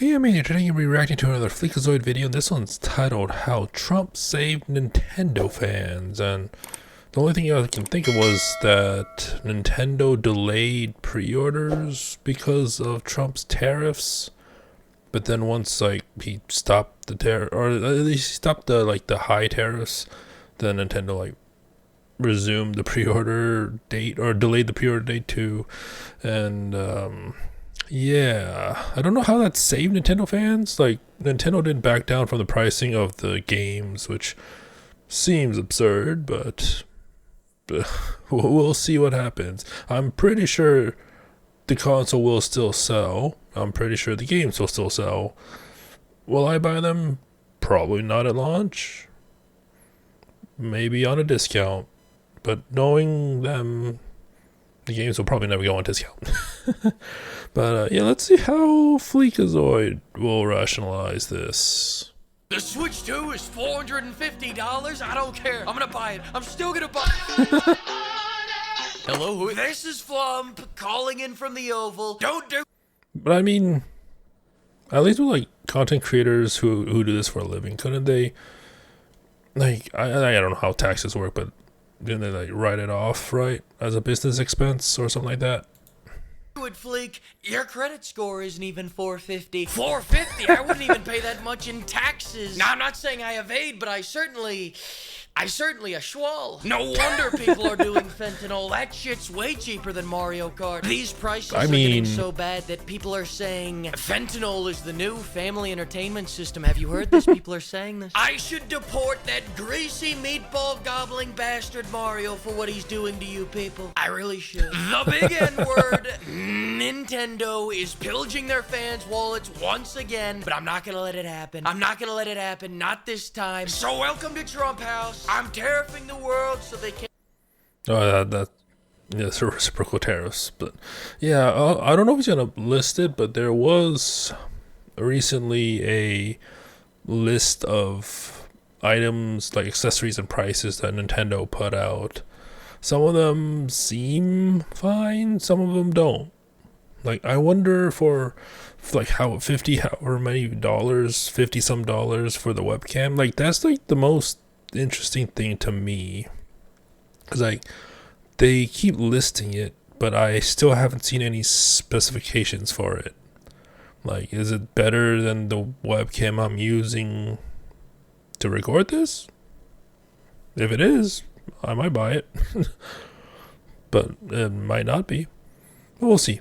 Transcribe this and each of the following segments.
Hey, I'm here. Today I'm going to be reacting to another FLEEKAZOID video. This one's titled How Trump Saved Nintendo Fans. And the only thing I can think of was that Nintendo delayed pre-orders because of Trump's tariffs. But then once he stopped the tariff, or at least he stopped the high tariffs, then Nintendo resumed the pre-order date, or delayed the pre-order date too. And yeah, I don't know how that saved Nintendo fans. Nintendo didn't back down from the pricing of the games, which seems absurd, but we'll see what happens. I'm pretty sure the console will still sell. I'm pretty sure the games will still sell. Will I buy them? Probably not at launch. Maybe on a discount. But knowing them, the games will probably never go on discount. But yeah, let's see how FLEEKAZOID will rationalize this. The Switch 2 is $450? I don't care. I'm gonna buy it. I'm still gonna buy it. Hello, this is Flump calling in from the Oval. Don't do. But I mean, at least with content creators who do this for a living, couldn't they? I don't know how taxes work, but didn't they write it off, right, as a business expense or something like that? Would Fleek, your credit score isn't even 450. 450? I wouldn't even pay that much in taxes. Now, I'm not saying I evade, but I certainly a schwall. No wonder people are doing fentanyl. That shit's way cheaper than Mario Kart. These prices are getting so bad that people are saying fentanyl is the new family entertainment system. Have you heard this? People are saying this. I should deport that greasy meatball gobbling bastard Mario for what he's doing to you people. I really should. The big N-word, Nintendo is pillaging their fans' wallets once again, but I'm not gonna let it happen. I'm not gonna let it happen, not this time. So welcome to Trump House. I'm tariffing the world so they can. Oh, yeah, it's reciprocal tariffs. But yeah, I don't know if he's gonna list it, but there was recently a list of items, accessories and prices that Nintendo put out. Some of them seem fine, some of them don't. I wonder for how 50 however many dollars, 50 some dollars for the webcam. That's the most interesting thing to me, because they keep listing it, but I still haven't seen any specifications for it. Is it better than the webcam I'm using to record this? If it is, I might buy it. But it might not be. We'll see.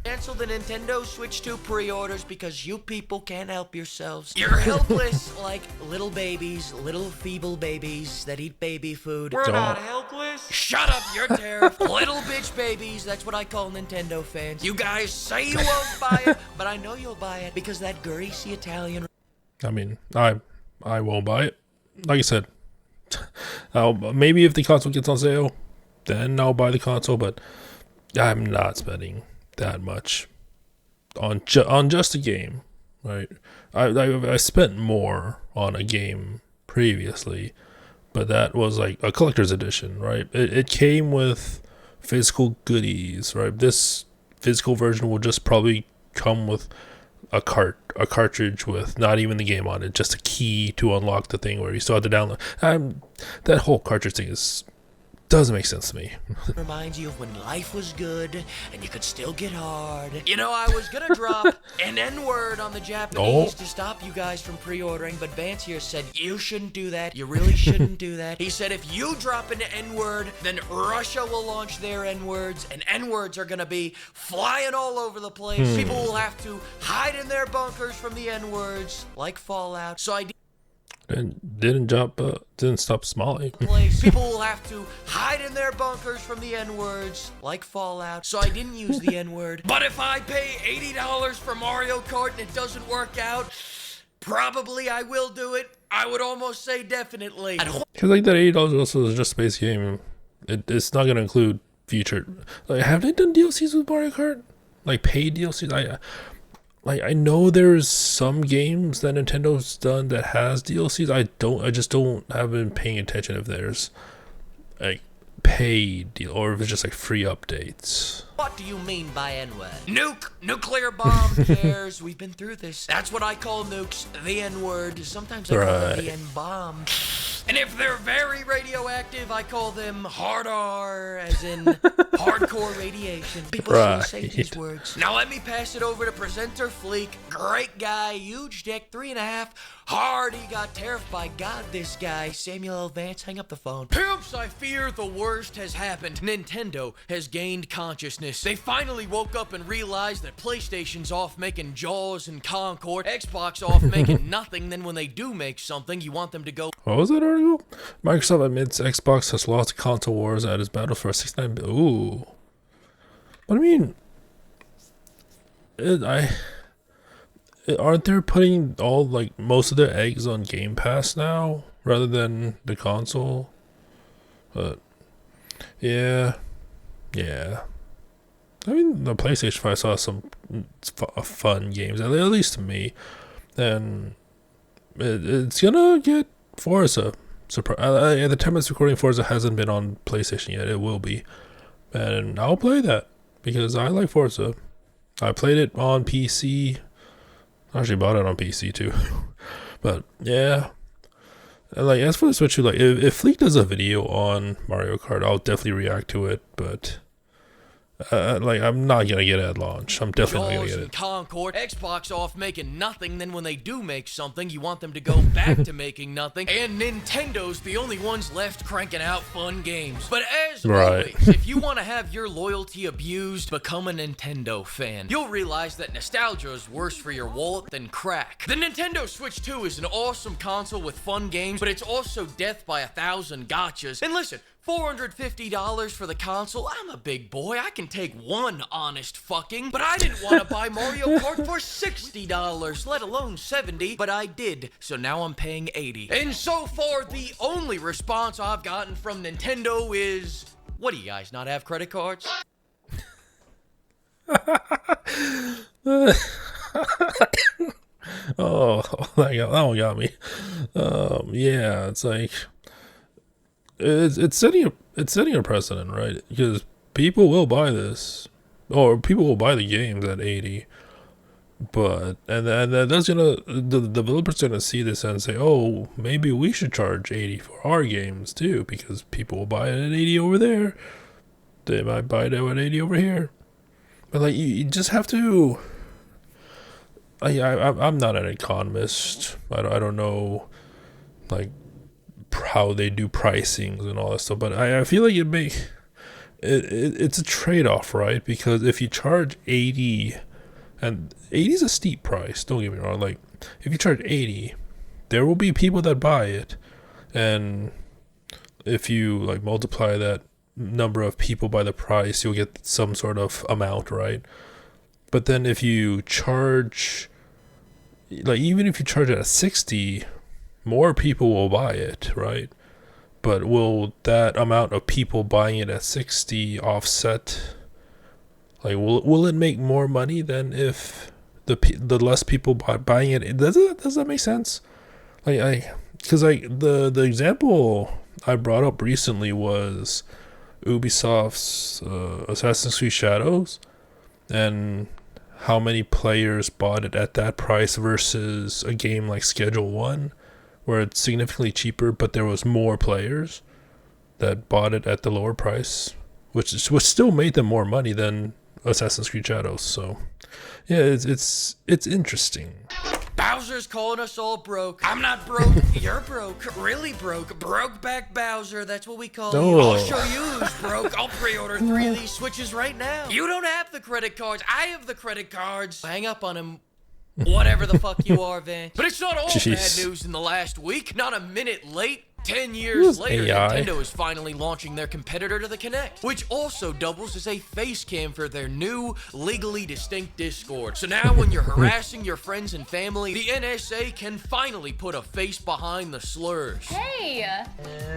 Cancel the Nintendo Switch 2 pre-orders because you people can't help yourselves. You're helpless like little babies, little feeble babies that eat baby food. We're not helpless. Shut up, you're tariff. Little bitch babies, that's what I call Nintendo fans. You guys say you won't buy it, but I know you'll buy it because that greasy Italian. I mean, I won't buy it. Like I said, maybe if the console gets on sale, then I'll buy the console, but I'm not spending that much on just a game, right? I spent more on a game previously, but that was a collector's edition, right? It came with physical goodies, right? This physical version will just probably come with a cartridge with not even the game on it, just a key to unlock the thing where you still have to download. That whole cartridge thing doesn't make sense to me. Reminds you of when life was good and you could still get hard. You know, I was gonna drop an N-word on the Japanese to stop you guys from pre-ordering, but Vance here said you shouldn't do that. You really shouldn't do that. He said if you drop an N-word, then Russia will launch their N-words, and N-words are gonna be flying all over the place. People will have to hide in their bunkers from the N-words like Fallout. So I didn't stop smiling. People will have to hide in their bunkers from the N-words like Fallout, so I didn't use the N-word. But if I pay $80 for Mario Kart and it doesn't work out, probably I will do it. I would almost say definitely. Because that $80 also is just a base game. It's not going to include future. Have they done DLCs with Mario Kart? Paid DLCs? I know there's some games that Nintendo's done that has DLCs. I just haven't been paying attention if there's paid deal, or if it's just like free updates. What do you mean by N-word? Nuke, nuclear bomb, cares. We've been through this. That's what I call nukes, the N-word. Sometimes I call it the N-bomb. And if they're very radioactive, I call them hard R, as in hardcore radiation. People say these words. Now let me pass it over to presenter Fleek. Great guy, huge dick, 3.5. Hard, he got tariffed by God, this guy. Samuel L. Vance, hang up the phone. Pimps, I fear the worst has happened. Nintendo has gained consciousness. They finally woke up and realized that PlayStation's off making Jaws and Concord, Xbox off making nothing, then when they do make something, you want them to go... What was that article? Microsoft admits Xbox has lost console wars at its battle for a 69... Ooh. But I mean... aren't they putting all, like, most of their eggs on Game Pass now, rather than the console? But, yeah. I mean, the PlayStation 5 saw some fun games, at least to me. And it's gonna get Forza. At the time of this recording, Forza hasn't been on PlayStation yet. It will be. And I'll play that, because I like Forza. I played it on PC. I actually bought it on PC too. But yeah. And like, as for the Switch 2, like, if Fleek does a video on Mario Kart, I'll definitely react to it, but like, I'm not gonna get it at launch. I'm definitely not gonna get it. Concord, Xbox off making nothing, then when they do make something, you want them to go back to making nothing, and Nintendo's the only ones left cranking out fun games. But as always, if you want to have your loyalty abused, become a Nintendo fan. You'll realize that nostalgia is worse for your wallet than crack. The Nintendo Switch 2 is an awesome console with fun games, but it's also death by 1,000 gotchas. And listen, $450 for the console? I'm a big boy. I can take one honest fucking. But I didn't want to buy Mario Kart for $60, let alone $70. But I did, so now I'm paying $80. And so far, the only response I've gotten from Nintendo is, what do you guys not have credit cards? Oh, that one got me. Yeah, it's like... It's setting a precedent, right? Because people will buy this, or people will buy the games at $80, but and that's gonna, the developers are gonna see this and say, oh, maybe we should charge $80 for our games too, because people will buy it at $80 over there. They might buy it at $80 over here. But like, you just have to. I'm not an economist. I don't know, like, how they do pricings and all that stuff, but I feel like it's a trade-off, right? Because if you charge $80, and $80 is a steep price, don't get me wrong, like, if you charge $80, there will be people that buy it, and if you like multiply that number of people by the price, you'll get some sort of amount, right? But then if you charge, like, even if you charge it at $60, more people will buy it, right? But will that amount of people buying it at $60 offset? Like, will it make more money than if the less people buying it? Does that make sense? Because the example I brought up recently was Ubisoft's Assassin's Creed Shadows, and how many players bought it at that price versus a game like Schedule 1, where it's significantly cheaper, but there was more players that bought it at the lower price, which still made them more money than Assassin's Creed Shadows. So, yeah, it's interesting. Bowser's calling us all broke. I'm not broke. You're broke. Really broke. Brokeback Bowser. That's what we call you. I'll show you who's broke. I'll pre-order 3 of these Switches right now. You don't have the credit cards. I have the credit cards. Hang up on him. Whatever the fuck you are, Vance. But it's not all bad news in the last week. Not a minute late. 10 years later, Nintendo is finally launching their competitor to the Kinect, which also doubles as a face cam for their new, legally distinct Discord. So now when you're harassing your friends and family, the NSA can finally put a face behind the slurs. Hey!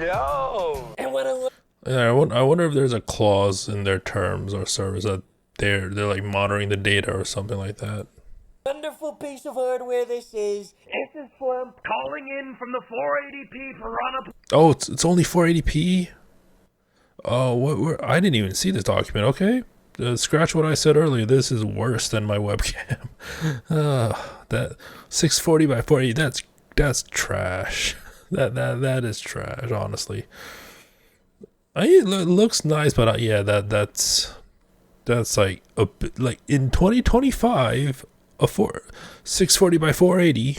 No! And what I wonder if there's a clause in their terms or service that they're like monitoring the data or something like that. Wonderful piece of hardware this is. This is Flump calling in from the 480p Piranha. Oh, it's only 480p? Oh, what? I didn't even see this document. Okay, scratch what I said earlier. This is worse than my webcam. That 640 by 480. That's trash. That is trash. Honestly, it looks nice, but yeah, that's like a bit, like in 2025, a 640 by 480.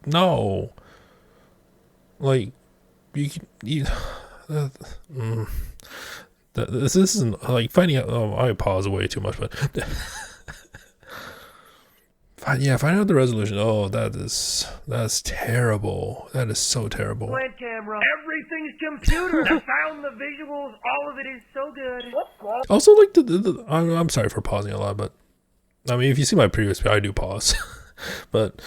No, like this isn't like finding out. Oh, I pause way too much, but finding out the resolution. Oh, that's terrible. That is so terrible. Plant camera. Everything's computer. The sound, the visuals, all of it is so good. Also, like I'm sorry for pausing a lot, but I mean, if you see my previous video, I do pause. But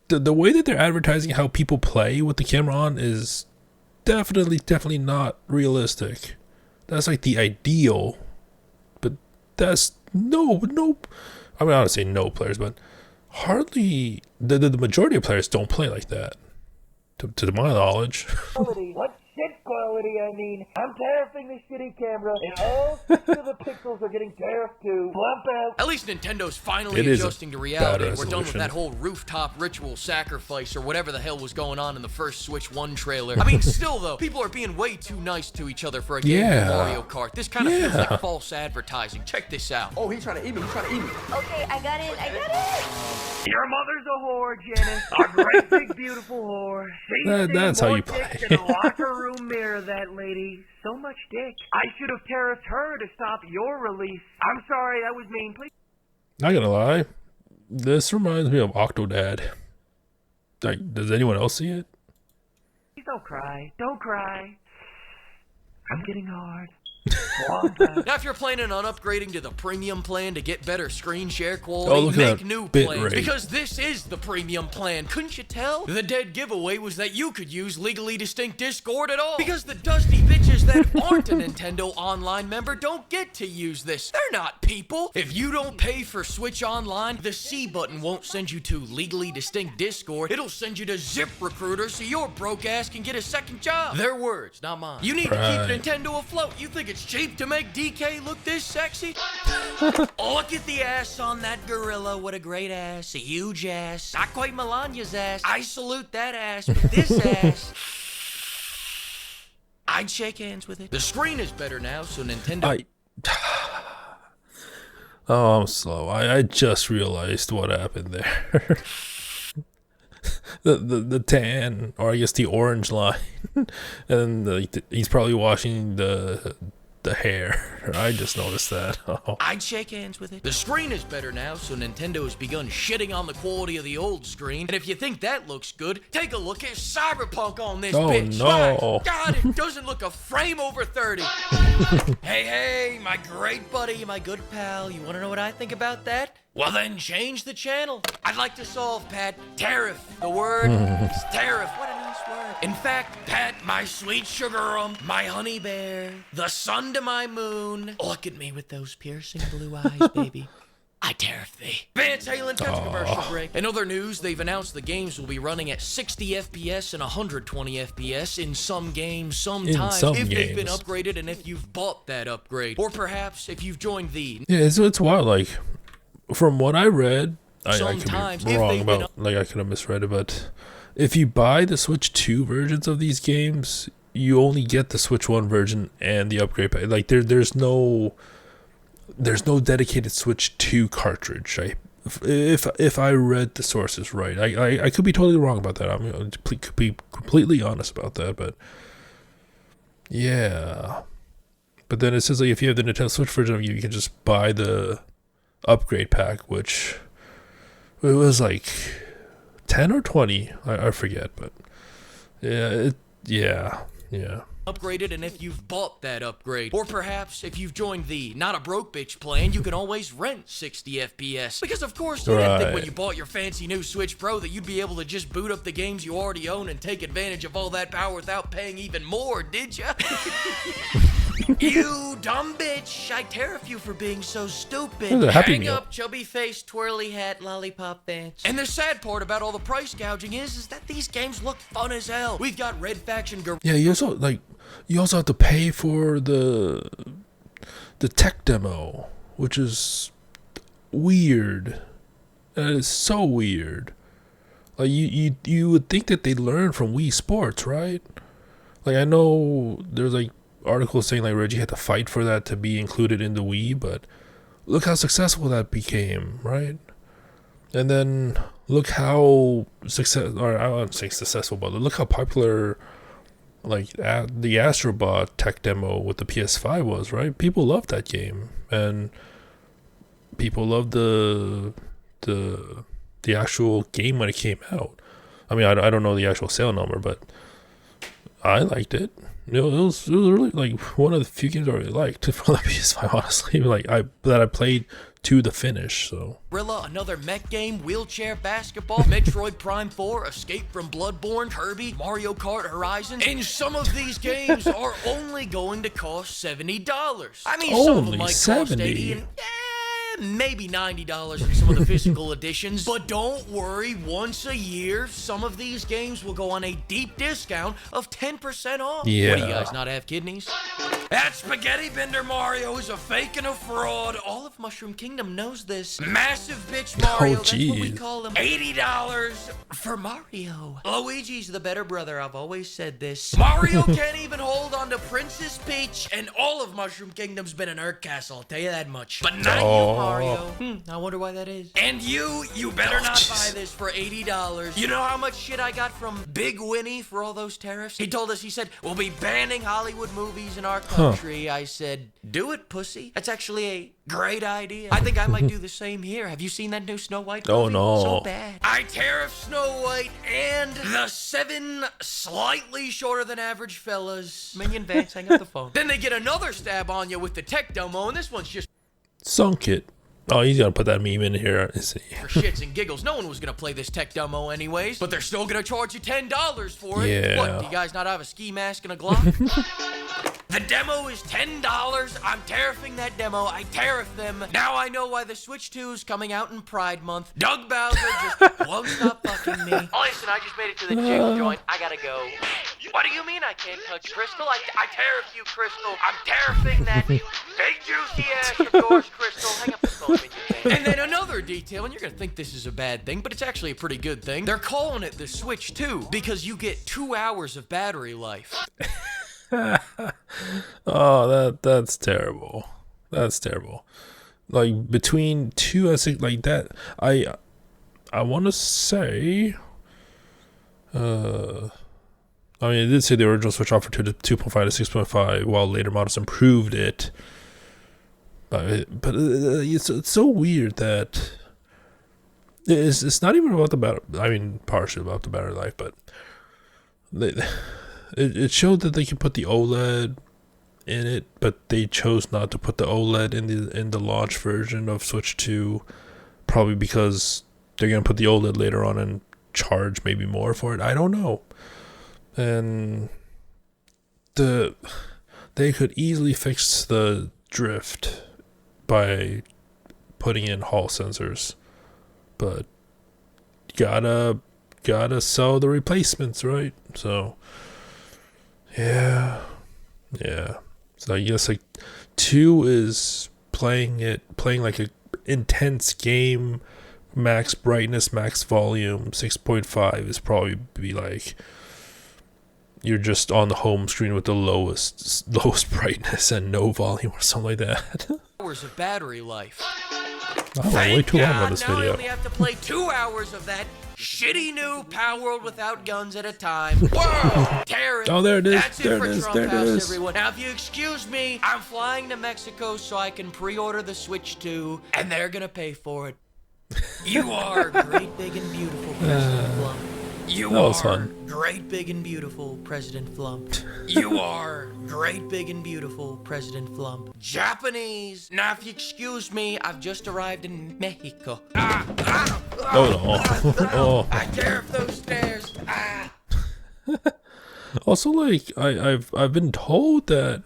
the way that they're advertising how people play with the camera on is definitely not realistic. That's like the ideal, but that's no. I mean, I don't say no players, but hardly the majority of players don't play like that, to my knowledge. What shit quality, I mean. I'm tariffing the shitty camera, and all 6 of the pixels are getting tariffed too. Blump out. At least Nintendo's finally It is adjusting to bad reality. We're done with resolution. that whole rooftop ritual sacrifice or whatever the hell was going on in the first Switch 1 trailer. I mean, still though, people are being way too nice to each other for a game Yeah. of Mario Kart. This kind of feels like false advertising. Check this out. Oh, he's trying to eat me. Okay, I got it. Your mother's a whore, Janice. A great big beautiful whore. That's how you play. In the locker room mirror, that lady. So much dick. I should have tariffed her to stop your release. I'm sorry, that was mean. Please. Not gonna lie, this reminds me of Octodad. Like, does anyone else see it? Please don't cry. Don't cry. I'm getting hard. Now, if you're planning on upgrading to the premium plan to get better screen share Oh, quality, look at make that new bit plans. rate. Because this is the premium plan. Couldn't you tell? The dead giveaway was that you could use legally distinct Discord at all. Because the dusty bitches that aren't a Nintendo Online member don't get to use this. They're not people. If you don't pay for Switch Online, the C button won't send you to legally distinct Discord. It'll send you to ZipRecruiter so your broke ass can get a second job. Their words, not mine. You need to keep Nintendo afloat. You think it's cheap to make DK look this sexy? Look at the ass on that gorilla. What a great ass. A huge ass. Not quite Melania's ass. I salute that ass, but this ass, I'd shake hands with it. The screen is better now, so Nintendo... Oh, I'm slow. I just realized what happened there. the tan, or I guess the orange line, and he's probably washing the hair. I just noticed that. Oh. I'd shake hands with it. The screen is better now, so Nintendo has begun shitting on the quality of the old screen. And if you think that looks good, take a look at Cyberpunk on this bitch. No. My God, it doesn't look a frame over 30. Hey, my great buddy, my good pal. You want to know what I think about that? Well, then change the channel. I'd like to solve, Pat. Tariff. The word is tariff. What a nice word. In fact, Pat, my sweet sugar my honey bear, the sun to my moon. Look at me with those piercing blue eyes, baby. I tariff thee. Van Halen cuts commercial break. In other news, they've announced the games will be running at 60 FPS and 120 FPS in some games, sometimes, if they've been upgraded and if you've bought that upgrade. Or perhaps if you've joined the... Yeah, it's wild. Like, from what I read, I could Sometimes, be if wrong they've been about, like, I could have misread it, but if you buy the Switch 2 versions of these games, you only get the Switch 1 version and the upgrade pack. Like, there's no dedicated Switch 2 cartridge. If I read the sources right, I could be totally wrong about that. I'm going to be completely honest about that, but yeah. But then it says like if you have the Nintendo Switch version of you can just buy the upgrade pack, which it was like 10 or 20, I forget, but yeah. upgraded and if you've bought that upgrade. Or perhaps if you've joined the not a broke bitch plan, you can always rent 60 FPS. Because of course you didn't think when you bought your fancy new Switch Pro that you'd be able to just boot up the games you already own and take advantage of all that power without paying even more, did ya? You dumb bitch. I tariff you for being so stupid. Hang up, chubby face, twirly hat, lollipop dance. And the sad part about all the price gouging is that these games look fun as hell. We've got Red Faction... Yeah, you also, like, you also have to pay for the tech demo, which is weird. That is so weird. Like you would think that they learn from Wii Sports, right? Like I know there's like articles saying like Reggie had to fight for that to be included in the Wii, but look how successful that became, right? And then look how I wouldn't say successful, but look how popular like the Astrobot tech demo with the PS5 was, right? People loved that game, and people loved the actual game when it came out. I mean, I don't know the actual sale number, but I liked it. You know, it was really like one of the few games I really liked from the PS5. Honestly, like I played to the finish. So Gorilla, another mech game, wheelchair basketball, Metroid Prime 4, Escape from Bloodborne, Kirby, Mario Kart Horizon, and some of these games are only going to cost $70. I mean, some of them might cost $80 and maybe $90 in some of the physical editions. But don't worry, once a year, some of these games will go on a deep discount of 10% off. Yeah. What, do you guys not have kidneys? That Spaghetti Bender Mario is a fake and a fraud. All of Mushroom Kingdom knows this. Massive bitch Mario, that's what we call him. $80 for Mario. Luigi's the better brother, I've always said this. Mario can't even hold on to Princess Peach, and all of Mushroom Kingdom's been an Urk Castle, I'll tell you that much. But not you, Mario. I wonder why that is. And you better not buy this for $80. You know how much shit I got from Big Winnie for all those tariffs? He told us, he said, we'll be banning Hollywood movies in our country. I said, do it, pussy. That's actually a great idea. I think I might do the same here. Have you seen that new Snow White movie? Oh no. So bad. I tariff Snow White and the 7 slightly shorter than average fellas. Minion Vance, hang up the phone. Then they get another stab on you with the tech demo, and this one's just sunk it. Oh, he's gonna put that meme in here. for shits and giggles. No one was gonna play this tech demo anyways, but they're still gonna charge you $10 for it. Yeah. What, do you guys not have a ski mask and a Glock? The demo is $10. I'm tariffing that demo. I tariff them. Now I know why the Switch 2 is coming out in Pride Month. Doug Bowser just won't stop fucking me. Oh, listen, I just made it to the jiggle joint. I gotta go. What do you mean I can't touch Crystal? I tariff you, Crystal. I'm tariffing that big juicy ass of yours, Crystal. Hang up the phone when you can. And then another detail, and you're gonna think this is a bad thing, but it's actually a pretty good thing. They're calling it the Switch 2 because you get 2 hours of battery life. Oh, that's terrible. That's terrible. Like between 2 and 6, like that. I want to say. I mean, it did say the original Switch offered 2.5 to 6.5, while later models improved it. But it's so weird that it's not even about the battery. I mean, partially about the battery life, but it showed that they could put the OLED in it, but they chose not to put the OLED in the launch version of Switch 2, probably because they're gonna put the OLED later on and charge maybe more for it. I don't know. And they could easily fix the drift by putting in Hall sensors, but gotta sell the replacements, right? So yeah. So I guess like 2 is playing like a intense game, max brightness, max volume. 6.5 is probably be like you're just on the home screen with the lowest brightness and no volume or something like that. Hours of battery life. Oh, way too long on this now video. I only have to play 2 hours of that shitty new Power World without guns at a time. Whoa! Tariff. Oh, there it is. That's There it for it is. Trump There it House, is. everyone. Now, if you excuse me, I'm flying to Mexico so I can pre-order the Switch 2, and they're gonna pay for it. You are great, big, and beautiful, President Flump. You That was are fun. great, big, and beautiful, President Flump. You are great, big, and beautiful, President Flump. Japanese. Now, if you excuse me, I've just arrived in Mexico. Oh. I tariff those stairs. Also, like I've been told that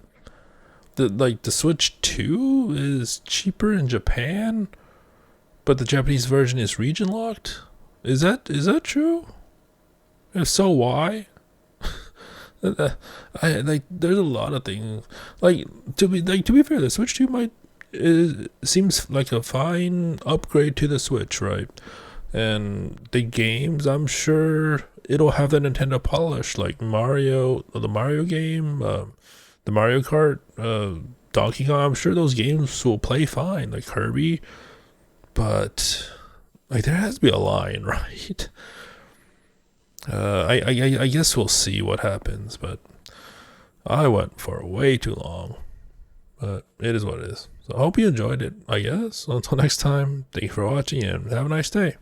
the Switch 2 is cheaper in Japan, but the Japanese version is region locked. Is that true? If so, why? I like. There's a lot of things. To be fair, the Switch 2 seems like a fine upgrade to the Switch, right? And the games, I'm sure it'll have the Nintendo polish, like the Mario game, the Mario Kart, Donkey Kong. I'm sure those games will play fine, like Kirby. But like, there has to be a line, right? I guess we'll see what happens, but I went for way too long. But it is what it is. So I hope you enjoyed it, I guess. Until next time, thank you for watching and have a nice day.